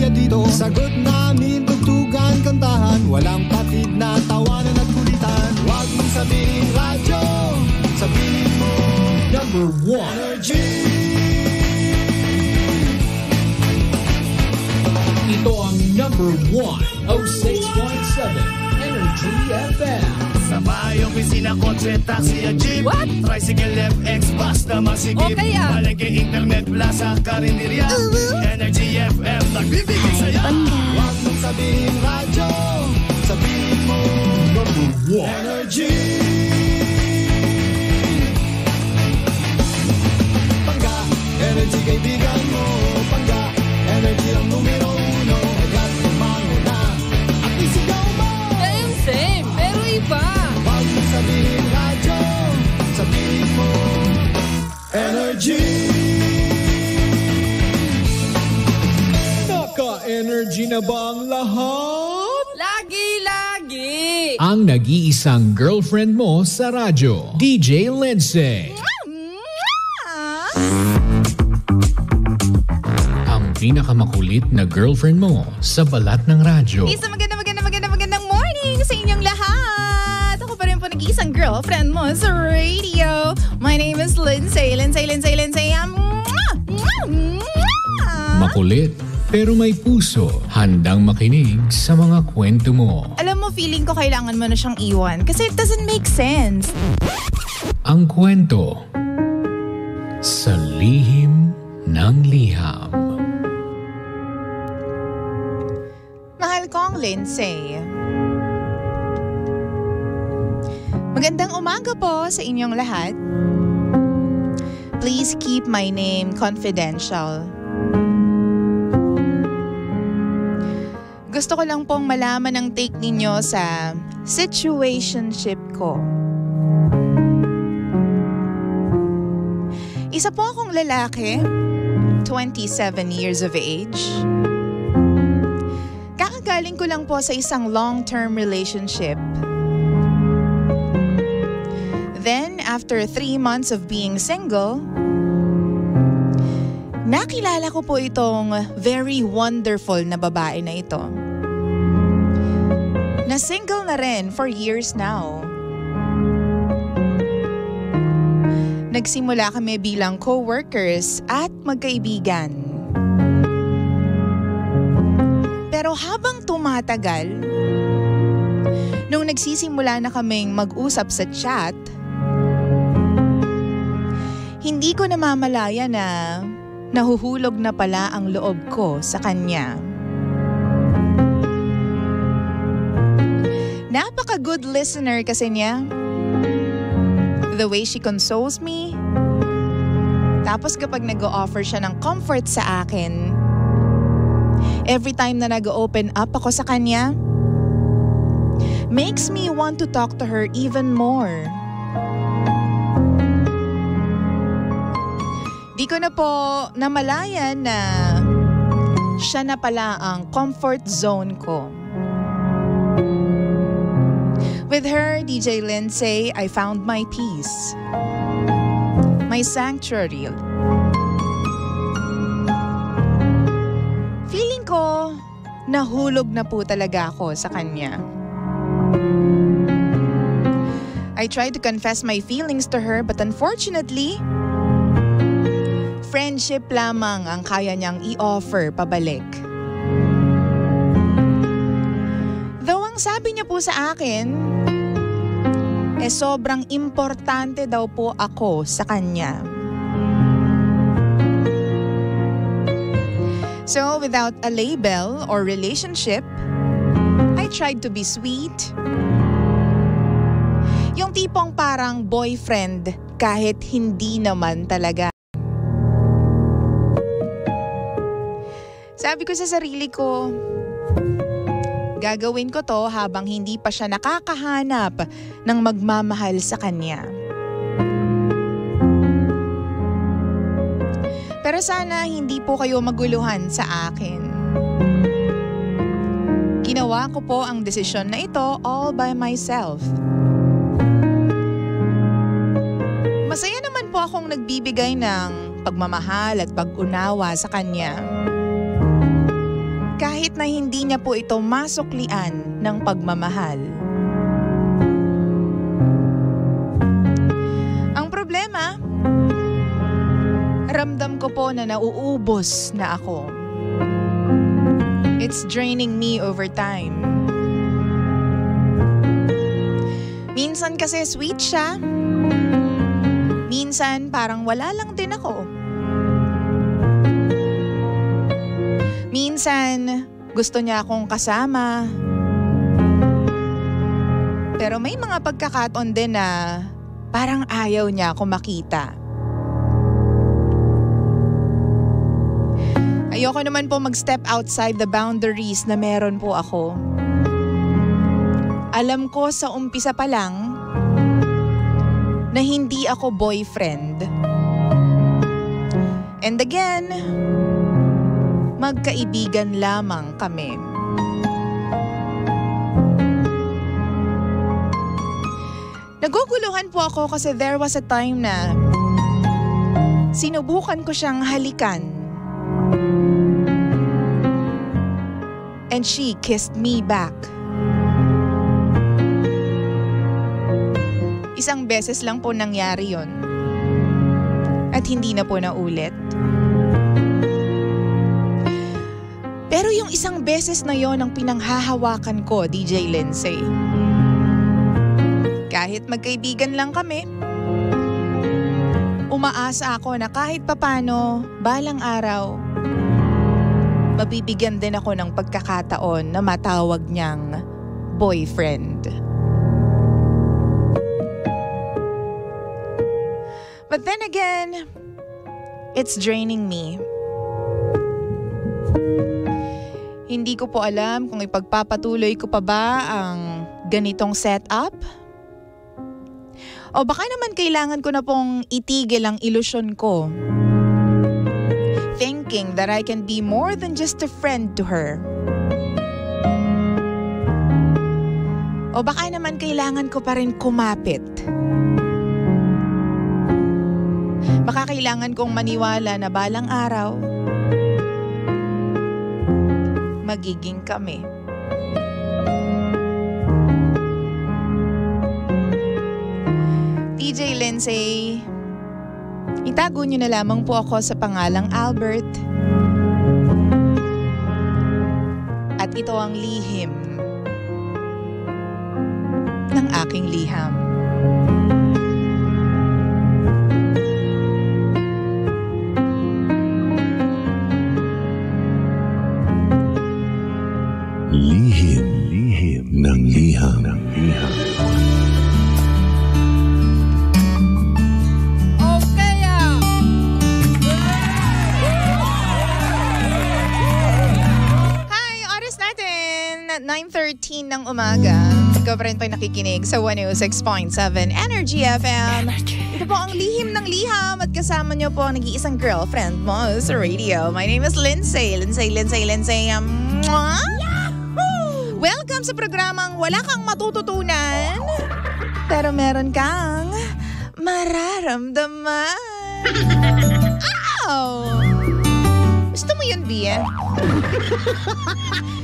pamilya dito. Sagot namin, tugtugan, kantahan, walang patid na tawanan at kulitan. Huwag mong sabihin radyo, sabihin mo number 1 Energy. Ito ang number 1, 06.7 Energy FM. Sa bahay, opisina, kotse, taxi, jeep, What? tricycle, FX, bus na masigip. Okay, ah. Palengke, internet, plaza, karinderya. Energy FM, nagbibigay saya. Huwag mong sabihin radyo, sabihin mo number 1 Energy. Pangga, energy kaibigan mo. Pangga, energy ang numero 1. Agad tumango na at isigaw mo. Same, pero iba. Huwag mong sabihin radyo, sabihin mo Energy. Naka-energy na ba ang lahat? Lagi. Ang nag-iisang girlfriend mo sa radyo, DJ Lindsay. Ang pinakamakulit na girlfriend mo sa balat ng radyo. Isa magandang morning sa inyong lahat. Ako pa rin po nag-iisang girlfriend mo sa radio. My name is Lindsay. Makulit, pero may puso. Handang makinig sa mga kwento mo. Alam mo, feeling ko kailangan mo na siyang iwan kasi it doesn't make sense. Ang kwento sa lihim ng liham. Mahal kong Lindsay. Magandang umaga po sa inyong lahat. Please keep my name confidential. Gusto ko lang pong malaman ang take ninyo sa situationship ko. Isa po akong lalaki, 27 years of age. Kakagaling ko lang po sa isang long-term relationship. Then, after 3 months of being single, nakilala ko po itong very wonderful na babae na ito. Na single na rin for years now. Nagsimula kami bilang co-workers at magkaibigan. Pero habang tumatagal, nung nagsisimula na kaming mag-usap sa chat, hindi ko namamalaya na nahuhulog na pala ang loob ko sa kanya. Napaka-good listener kasi niya. The way she consoles me. Tapos kapag nag-o-offer siya ng comfort sa akin, every time na nag-open up ako sa kanya, makes me want to talk to her even more. Di ko na po namalayan na siya na pala ang comfort zone ko. With her, DJ Lindsay, I found my peace. My sanctuary. Feeling ko, nahulog na po talaga ako sa kanya. I tried to confess my feelings to her, but unfortunately, friendship lamang ang kaya niyang i-offer pabalik. Though ang sabi niya po sa akin, sobrang importante daw po ako sa kanya. So without a label or relationship, I tried to be sweet. Yung tipong parang boyfriend kahit hindi naman talaga. Sabi ko sa sarili ko, gagawin ko to habang hindi pa siya nakakahanap ng magmamahal sa kanya. Pero sana hindi po kayo maguluhan sa akin. Ginawa ko po ang desisyon na ito all by myself. Masaya naman po akong nagbibigay ng pagmamahal at pag-unawa sa kanya. na hindi niya po ito masuklian ng pagmamahal. Ang problema, ramdam ko po na nauubos na ako. It's draining me over time. Minsan kasi sweet siya. Minsan parang wala lang din ako. Minsan gusto niya akong kasama. Pero may mga pagkakataon din na parang ayaw niya ako makita. Ayoko naman po mag-step outside the boundaries na meron po ako. Alam ko sa umpisa pa lang na hindi ako boyfriend. And again, magkaibigan lamang kami. Naguguluhan po ako kasi there was a time na sinubukan ko siyang halikan. And she kissed me back. Isang beses lang po nangyari yon. At hindi na po naulit. Pero yung isang beses na yon ang pinanghahawakan ko, DJ Lindsay. Kahit magkaibigan lang kami, umaasa ako na kahit papano, balang araw, mabibigyan din ako ng pagkakataon na matawag niyang boyfriend. But then again, it's draining me. Hindi ko po alam kung ipagpapatuloy ko pa ba ang ganitong setup. O baka naman kailangan ko na pong itigil ang ilusyon ko. Thinking that I can be more than just a friend to her. O baka naman kailangan ko pa rin kumapit. Baka kailangan kong maniwala na balang araw, magiging kami. DJ Lindsay, itago niyo na lamang po ako sa pangalang Albert. At ito ang lihim ng aking liham. Lihim ng liham. Hi, oras natin 9:13 ng umaga. Ikaw pa rin nakikinig sa 106.7 Energy FM. Ito po ang lihim ng liham at kasama niyo po ang nag-iisang girlfriend mo sa radio. My name is Lindsay. Welcome sa programang wala kang matututunan, pero meron kang mararamdaman. Ow! Gusto mo yun, Bia?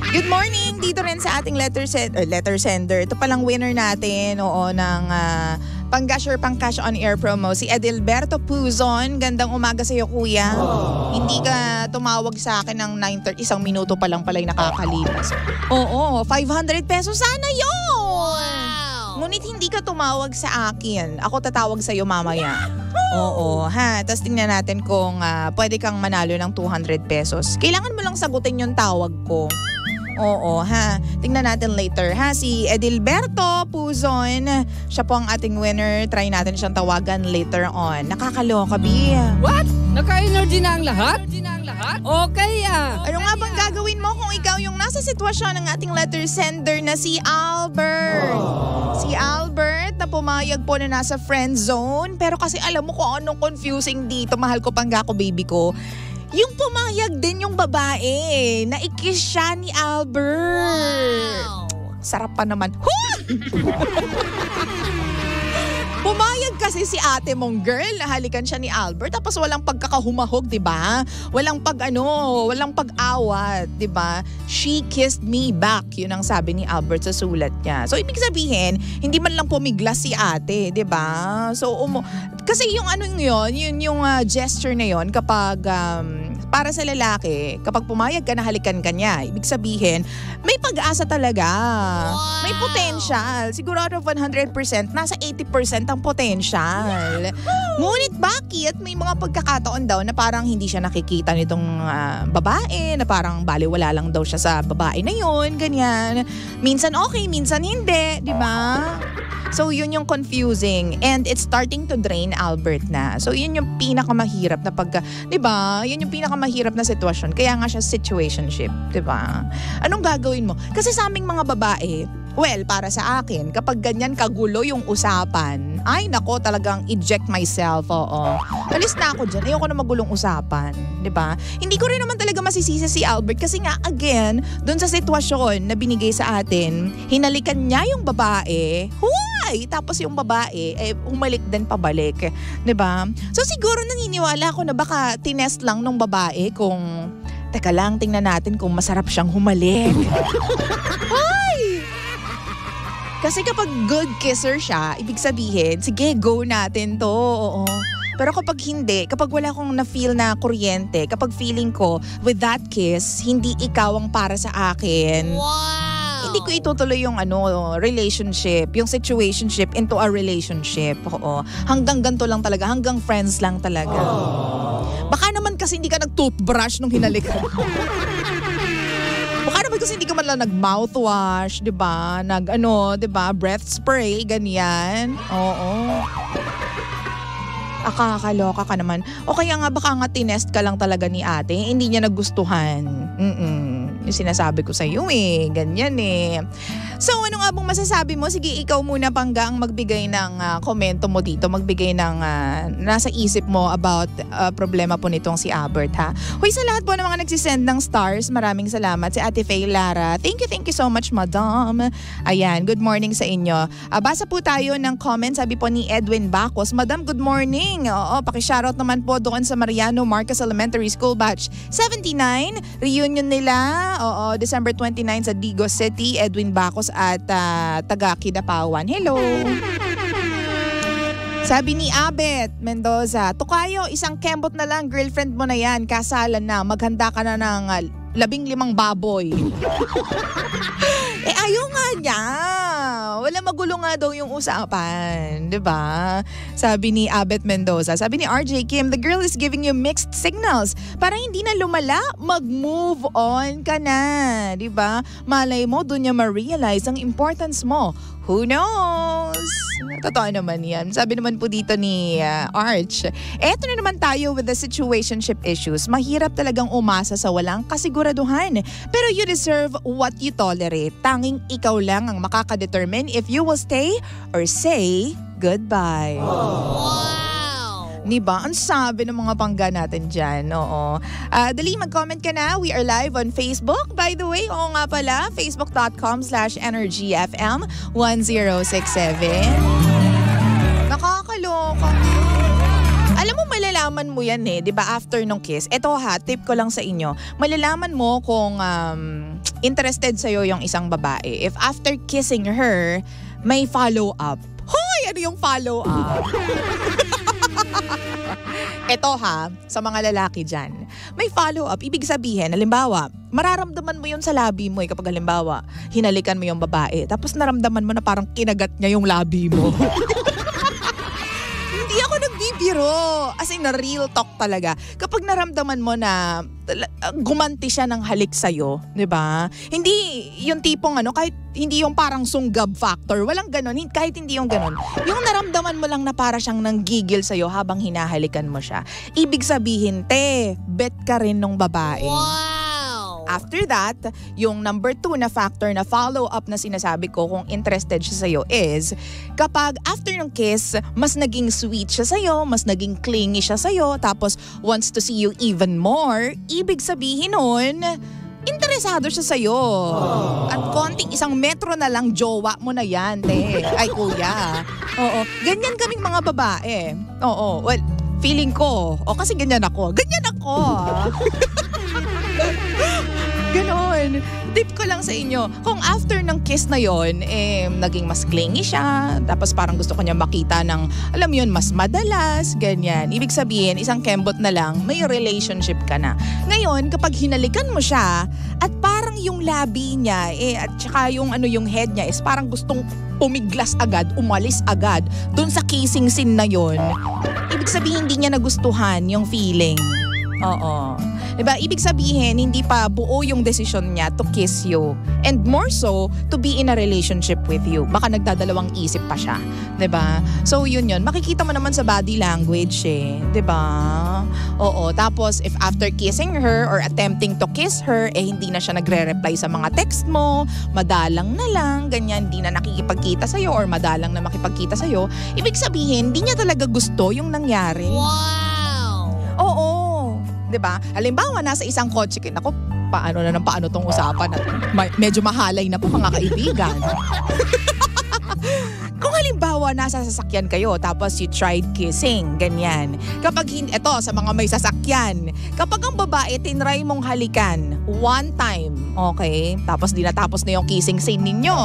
Good morning! Dito rin sa ating letter sender. Ito palang winner natin, ng pang-cash on air promo, si Edilberto Puzon. Gandang umaga sa iyo, kuya. Hindi ka tumawag sa akin ng 9:30, isang minuto pa lang pala'y nakakalipas. Oo, 500 pesos sana yun! Wow! Ngunit hindi ka tumawag sa akin. Ako tatawag sa iyo mamaya. Oo, ha. Tapos tingnan natin kung pwede kang manalo ng 200 pesos. Kailangan mo lang sagutin yung tawag ko. Oo, ha. Tingnan natin later, ha. Si Edilberto Puzon, siya po ang ating winner. Try natin siyang tawagan later on. Nakakaloka, Bia. What? Naka-energy na ang lahat? Okay, Ano nga bang gagawin mo kung ikaw yung nasa sitwasyon ng ating letter sender na si Albert? Si Albert na pumayag po na nasa friend zone. Pero kasi alam mo kung anong confusing dito. Mahal ko pang ako, baby ko. Yung pumayag din yung babae. Naikiss siya ni Albert. Wow! Sarap pa naman. Pumayag kasi si ate mong girl na halikan siya ni Albert tapos walang pagkakahumahog, 'di ba? Walang walang pag-awat, 'di ba? She kissed me back, 'yun ang sabi ni Albert sa sulat niya. So ibig sabihin, hindi man lang pumiglas si ate, 'di ba? So kasi yung yung gesture na 'yon kapag para sa lalaki, kapag pumayag ka na halikan ka niya, ibig sabihin, may pag-asa talaga. Wow. May potential. Siguro out of 100%, nasa 80% ang potential. Ngunit bakit may mga pagkakataon daw na parang hindi siya nakikita nitong babae, na parang baliwala lang daw siya sa babae na yon, ganyan. Minsan okay, minsan hindi, di ba? So yun yung confusing and it's starting to drain Albert na. So yun yung pinakamahirap na di ba? Yun yung pinakamahirap na sitwasyon. Kaya nga siya situationship, di ba? Anong gagawin mo? Kasi sa aming mga babae, well, para sa akin, kapag ganyan kagulo yung usapan, ay nako, talagang eject myself, oo. Alis na ako dyan, ayoko na magulong usapan, di ba? Hindi ko rin naman talaga masisisi si Albert kasi nga, again, dun sa sitwasyon na binigay sa atin, hinalikan niya yung babae, tapos yung babae, umalik din pabalik, di ba? So siguro naniniwala ako na baka tinest lang nung babae kung, teka lang, tingnan natin kung masarap siyang humalik. Kasi kapag good kisser siya, ibig sabihin, sige, go natin to, oo. Pero kapag hindi, kapag wala akong na-feel na kuryente, kapag feeling ko, with that kiss, hindi ikaw ang para sa akin. Wow! Hindi ko itutuloy yung relationship, yung situationship into a relationship, oo. Hanggang ganito lang talaga, hanggang friends lang talaga. Baka naman kasi hindi ka nag-toothbrush nung hinalikan. Baka naman kasi hindi ka man lang nag-mouthwash, di ba? Di ba? Breath spray, ganyan. Oo. Akakaloka ka naman. O kaya nga baka nga tinest ka lang talaga ni ate, hindi niya nagustuhan. Yung sinasabi ko sa iyo ganyan So ano nga bang masasabi mo? Sige, ikaw muna Pangga ang magbigay ng komento mo dito, magbigay ng nasa isip mo about problema po nitong si Albert, ha. Hoy, sa lahat po ng mga nagsisend ng stars, maraming salamat. Si Ate Faye Lara, thank you so much, madam. Ayan, good morning sa inyo. Basa po tayo ng comments, sabi po ni Edwin Bacos, madam, good morning. Oo, paki-shoutout naman po doon sa Mariano Marcos Elementary School Batch 79, reunion nila. Oo, December 29 sa Digos City, Edwin Bacos at taga Kidapawan. Hello! Sabi ni Abet Mendoza, Tukayo, isang kembot na lang, girlfriend mo na yan, kasalan na, maghanda ka na ng 15 baboy. Ayaw nga niya. Wala, magulo nga daw yung usapan. Diba? Sabi ni Abet Mendoza. Sabi ni RJ Kim, the girl is giving you mixed signals. Para hindi na lumala, mag-move on ka na. Diba? Malay mo, doon niya ma-realize ang importance mo. Who knows? Totoo naman yan. Sabi naman po dito ni Arch, eto na naman tayo with the situationship issues. Mahirap talagang umasa sa walang kasiguraduhan. Pero you deserve what you tolerate. Tanging ikaw lang ang makakadetermine if you will stay or say goodbye. Wow! Diba? Ang sabi ng mga Pangga natin dyan. Oo. Dali, mag-comment ka na. We are live on Facebook. By the way, oo nga pala, facebook.com/energyfm1067. Nakakaloka. Alam mo, malalaman mo yan di ba, after nung kiss. Ito tip ko lang sa inyo. Malalaman mo kung interested sa'yo yung isang babae. If after kissing her, may follow-up. Hoy! Ano yung follow-up? Ito sa mga lalaki dyan. May follow-up. Ibig sabihin, halimbawa, mararamdaman mo yun sa labi mo kapag halimbawa, hinalikan mo yung babae. Tapos naramdaman mo na parang kinagat niya yung labi mo. Hindi ako nagbibiro. As in, real talk talaga. Kapag naramdaman mo na gumanti siya ng halik sa'yo, di ba? Hindi yung tipong kahit hindi yung parang sunggab factor. Walang ganon. Kahit hindi yung ganon. Yung naramdaman mo lang na para siyang nanggigil sa'yo habang hinahalikan mo siya. Ibig sabihin, bet ka rin nung babae. Wow! After that, yung number 2 na factor na follow-up na sinasabi ko kung interested siya sa'yo is kapag after ng kiss, mas naging sweet siya sa'yo, mas naging clingy siya sa'yo, tapos wants to see you even more, ibig sabihin nun, interesado siya sa'yo. At konting 1 metro na lang, jowa mo na yan, Ay, kuya. Oo, ganyan kaming mga babae. Oo, well, feeling ko, kasi ganyan ako. Ganyan ako. Ganon. Tip ko lang sa inyo, kung after ng kiss na yon, naging mas clingy siya, tapos parang gusto ko niya makita ng, alam mo yun, mas madalas, ganyan. Ibig sabihin, isang kembot na lang, may relationship ka na. Ngayon, kapag hinalikan mo siya, at parang yung labi niya, at saka yung head niya is parang gustong pumiglas agad, umalis agad, dun sa kissing scene na yon, ibig sabihin, hindi niya nagustuhan yung feeling. Oo. Diba? Ibig sabihin, hindi pa buo yung desisyon niya to kiss you. And more so, to be in a relationship with you. Baka nagdadalawang isip pa siya. Diba? So yun. Makikita mo naman sa body language Diba? Oo. Tapos, if after kissing her or attempting to kiss her, hindi na siya nagre-reply sa mga text mo, madalang na lang, ganyan, hindi na nakikipagkita sa'yo or madalang na makipagkita sa'yo, ibig sabihin, hindi niya talaga gusto yung nangyari. Wow! Oo. Diba? Halimbawa, nasa isang kotse kayo. Naku, paano tong usapan natin? Medyo mahalay na po mga kaibigan. Kung halimbawa, nasa sasakyan kayo, tapos you tried kissing, ganyan. Kapag, sa mga may sasakyan, kapag ang babae, tinry mong halikan, one time, okay? Tapos dinatapos na yung kissing scene ninyo.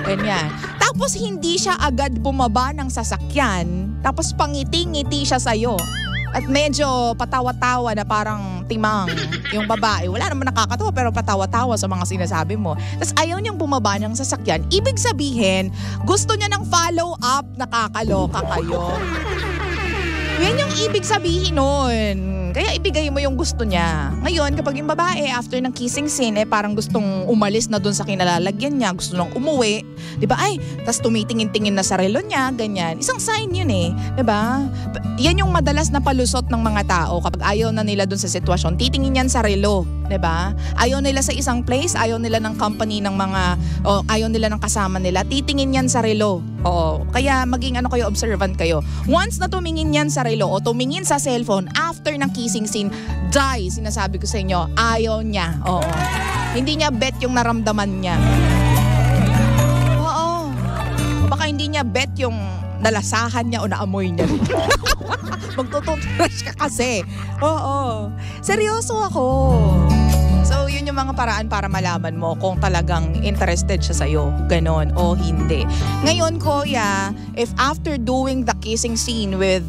Ganyan. Tapos hindi siya agad bumaba ng sasakyan, tapos pangiti-ngiti siya sa'yo. At medyo patawa-tawa na parang timang yung babae. Wala naman nakakatawa pero patawa-tawa sa mga sinasabi mo. Tapos ayaw niyang bumaba ng sasakyan. Ibig sabihin, gusto niya ng follow-up, nakakaloka kayo. Yan yung ibig sabihin nun. Kaya ibigay mo yung gusto niya. Ngayon, kapag yung babae, after ng kissing scene, parang gustong umalis na dun sa kinalalagyan niya, gusto nang umuwi. Diba? Tas tumitingin-tingin na sa relo niya, ganyan. Isang sign yun Diba? Yan yung madalas na palusot ng mga tao kapag ayaw na nila dun sa sitwasyon. Titingin yan sa relo. Diba? Ayaw nila sa isang place, ayaw nila ng company ng ayaw nila ng kasama nila. Titingin yan sa relo. Oo. Kaya maging kayo, observant kayo. Once na tumingin yan sa relo o tumingin sa cellphone after ng kissing scene, sinasabi ko sa inyo, ayaw niya. Oo. Hindi niya bet yung naramdaman niya. Oo. O baka hindi niya bet yung nalasahan niya o naamoy niya. Magtututrush ka kasi. Oo. Seryoso ako. So, yun yung mga paraan para malaman mo kung talagang interested siya sa'yo. Ganon o hindi. Ngayon, Kuya, if after doing the kissing scene with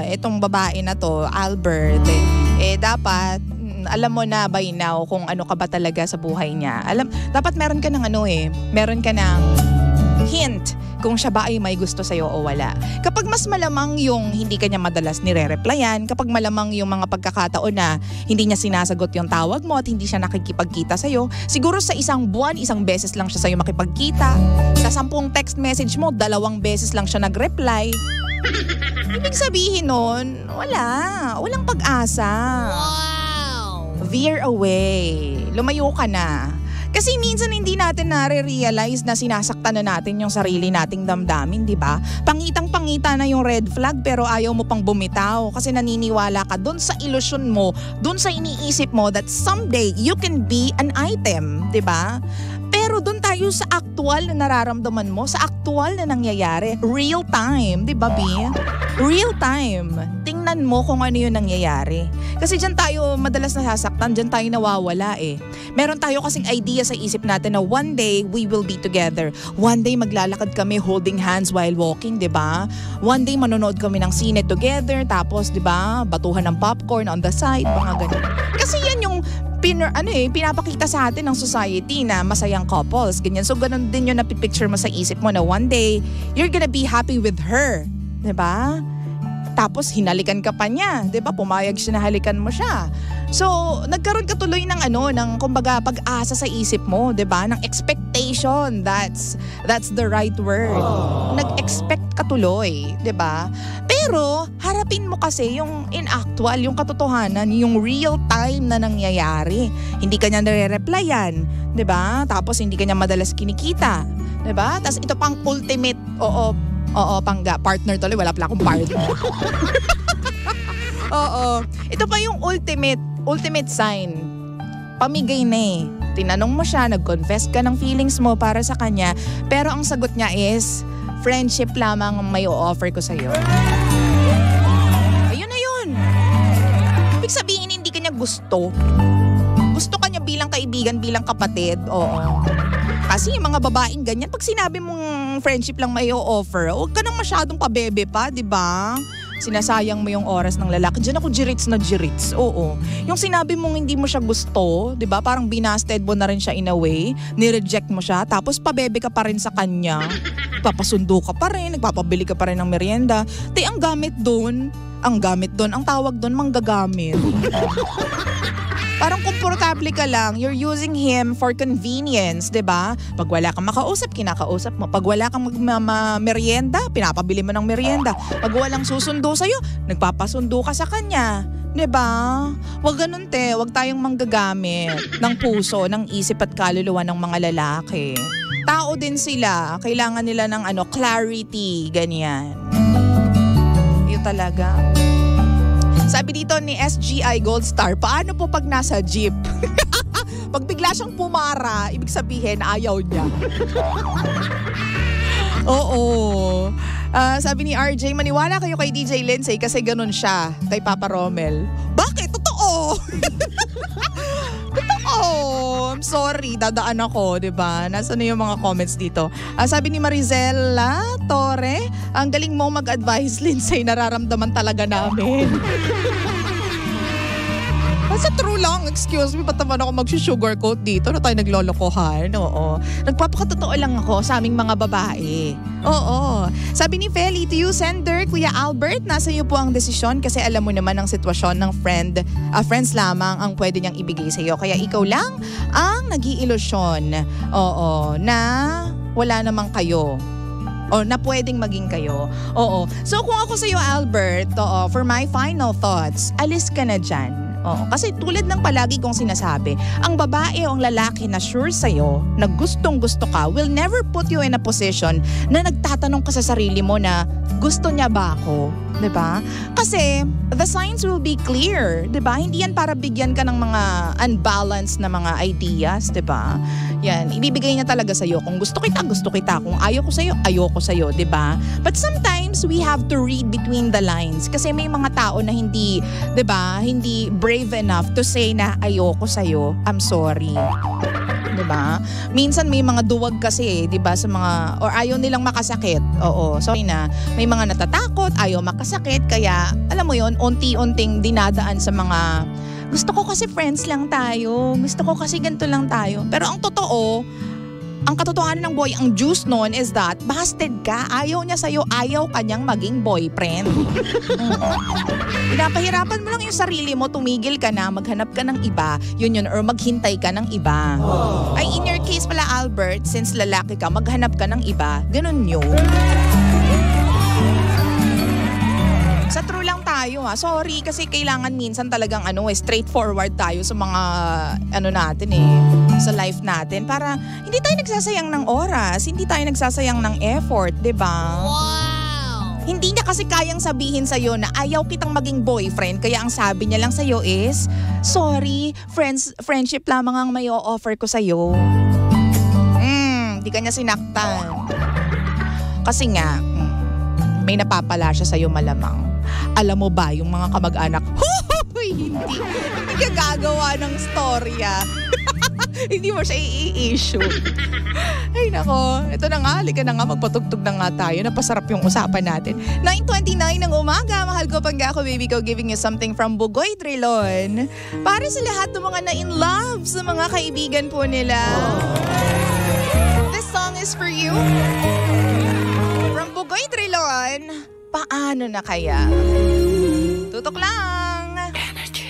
itong babae na to, Albert, dapat alam mo na by now kung ano ka ba talaga sa buhay niya. Dapat meron ka ng meron ka ng hint kung siya ba ay may gusto sa'yo o wala. Kapag mas malamang yung hindi kanya madalas nire-replyan, kapag malamang yung mga pagkakataon na hindi niya sinasagot yung tawag mo at hindi siya nakikipagkita sa'yo, siguro sa isang buwan, isang beses lang siya sa'yo makipagkita. Sa 10 text message mo, 2 beses lang siya nag-reply. Ibig sabihin nun, walang pag-asa. Wow! Veer away. Lumayo ka na. Kasi minsan hindi natin nare-realize na sinasaktan na natin yung sarili nating damdamin, di ba? Pangitang-pangita na yung red flag pero ayaw mo pang bumitaw kasi naniniwala ka dun sa ilusyon mo, dun sa iniisip mo that someday you can be an item, di ba? Pero dun tayo sa actual na nararamdaman mo, sa actual na nangyayari. Real time, di ba, B? Real time. Tingnan mo kung ano yung nangyayari. Kasi dyan tayo madalas nasasaktan, dyan tayo nawawala Meron tayo kasing idea sa isip natin na one day we will be together. One day maglalakad kami holding hands while walking, di ba? One day manonood kami ng sine together, tapos di ba, batuhan ng popcorn on the side, mga ganun. Kasi yan yung pinapakita sa atin ng society na masayang couples, ganyan. So ganun din yung napipicture mo sa isip mo na one day you're gonna be happy with her, di ba? Tapos hinalikan ka pa niya, 'di ba? Pumayag siya na halikan mo siya. So, nagkaroon ka tuloy ng kumbaga pag-asa sa isip mo, 'di ba? Ng expectation. That's the right word. Nag-expect ka tuloy, 'di ba? Pero harapin mo kasi yung in-actual, yung katotohanan, yung real time na nangyayari. Hindi ka niya nare-replyan, 'di ba? Tapos hindi ka niya madalas kinikita, 'di ba? Tapos ito pang ultimate, pangga. Partner tuloy. Wala pala akong partner. Oo. Ito pa yung ultimate sign. Pamigay na Tinanong mo siya, nag-confess ka ng feelings mo para sa kanya, pero ang sagot niya is, friendship lamang ang may o-offer ko sa'yo. Ayun na yun. Ibig sabihin, hindi ka niya gusto. Gusto ka niya bilang kaibigan, bilang kapatid. Oo. Kasi yung mga babaeng ganyan, pag sinabi mong friendship lang may o-offer, huwag ka nang masyadong pabebe pa, di ba? Sinasayang mo yung oras ng lalaki. Diyan ako jirits na jirits. Oo. Yung sinabi mong hindi mo siya gusto, di ba? Parang binasted mo na rin siya in a way. Nireject mo siya, tapos pabebe ka pa rin sa kanya. Papasundo ka pa rin, nagpapabili ka pa rin ng merienda. Ang gamit doon, ang tawag doon, manggagamit. Parang komportable ka lang, you're using him for convenience, 'di ba? Pag wala kang makausap, kinakausap mo. Pag wala kang merienda, pinapabili mo ng merienda. Pag walang susundo sa'yo, nagpapasundo ka sa kanya. 'Di ba? Wag ganun te, wag tayong manggagamit ng puso, ng isip at kaluluwa ng mga lalaki. Tao din sila, kailangan nila ng clarity, ganyan. Yun talaga. Sabi dito ni SGI Gold Star, paano po pag nasa jeep? Pag bigla siyang pumara, ibig sabihin ayaw niya. Oo. Sabi ni RJ, maniwala kayo kay DJ Lindsay kasi ganun siya kay Papa Romel. Bakit? Totoo! Totoo! I'm sorry, dadaan ako, diba? Nasaan na yung mga comments dito? Sabi ni Marizela Torre, ang galing mo mag-advise, Lindsay, nararamdaman talaga namin. Sa true lang, excuse me, ba't naman ako mag-sugarcoat dito na tayo naglolokohan? Oo. Nagpapakatotoo lang ako sa aming mga babae. Oo. Sabi ni Feli, to you sender, Kuya Albert, nasa iyo po ang desisyon kasi alam mo naman ang sitwasyon ng friends lamang ang pwede niyang ibigay sa iyo. Kaya ikaw lang ang nag-iilusyon. Oo. Na wala namang kayo. O na pwedeng maging kayo. Oo. So kung ako sa iyo, Albert, for my final thoughts, alis ka na dyan. Oo, kasi tulad ng palagi kong sinasabi, ang babae o ang lalaki na sure sa'yo, na gustong gusto ka, will never put you in a position na nagtatanong ka sa sarili mo na gusto niya ba ako? 'Di ba? Kasi the signs will be clear, 'di ba? Hindi yan para bigyan ka ng mga unbalanced na mga ideas, 'di ba? Yan, ibibigay niya talaga sa'yo. Kung gusto kita, gusto kita. Kung ayaw ko sa'yo, ayoko sa'yo, 'di ba? But sometimes we have to read between the lines kasi may mga tao na hindi, 'di ba? Hindi brave enough to say na ayoko sa'yo, I'm sorry. Diba? Minsan may mga duwag kasi, 'di ba, sa mga or ayaw nilang makasakit. Oo, sorry na. May mga natatakot, ayaw makasakit, kaya alam mo 'yon, unti-unting dinadaan sa mga gusto ko kasi friends lang tayo. Gusto ko kasi ganito lang tayo. Pero ang totoo, ang katotohanan ng boy, ang juice nun is that busted ka. Ayaw niya sa'yo, ayaw kanyang maging boyfriend. Pinapahirapan mo lang yung sarili mo, tumigil ka na, maghanap ka ng iba, yun, or maghintay ka ng iba. Ay, in your case pala, Albert, since lalaki ka, maghanap ka ng iba, ganun yun. Sa true lang tayo sorry kasi kailangan minsan talagang straightforward tayo sa mga natin sa life natin para hindi tayo nagsasayang ng oras, hindi tayo nagsasayang ng effort, 'di ba? Wow! Hindi niya kasi kayang sabihin sa'yo na ayaw kitang maging boyfriend kaya ang sabi niya lang sa'yo is, sorry, friendship lamang ang may o-offer ko sa'yo. Hindi ka niya sinaktan. Kasi nga, may napapala siya sa'yo malamang. Alam mo ba yung mga kamag-anak, hindi ka gagawa ng storya. Hindi mo siya i-issue. Ay nako, ito na nga, halika na nga, magpatugtog na nga tayo. Napasarap yung usapan natin. 9:29 ng umaga, mahal ko pang ako, baby ko, giving you something from Bugoy Trilon. Para sa lahat ng mga na-in love sa mga kaibigan po nila. This song is for you. From Bugoy Trilon. Paano na kaya? Tutok lang! Energy.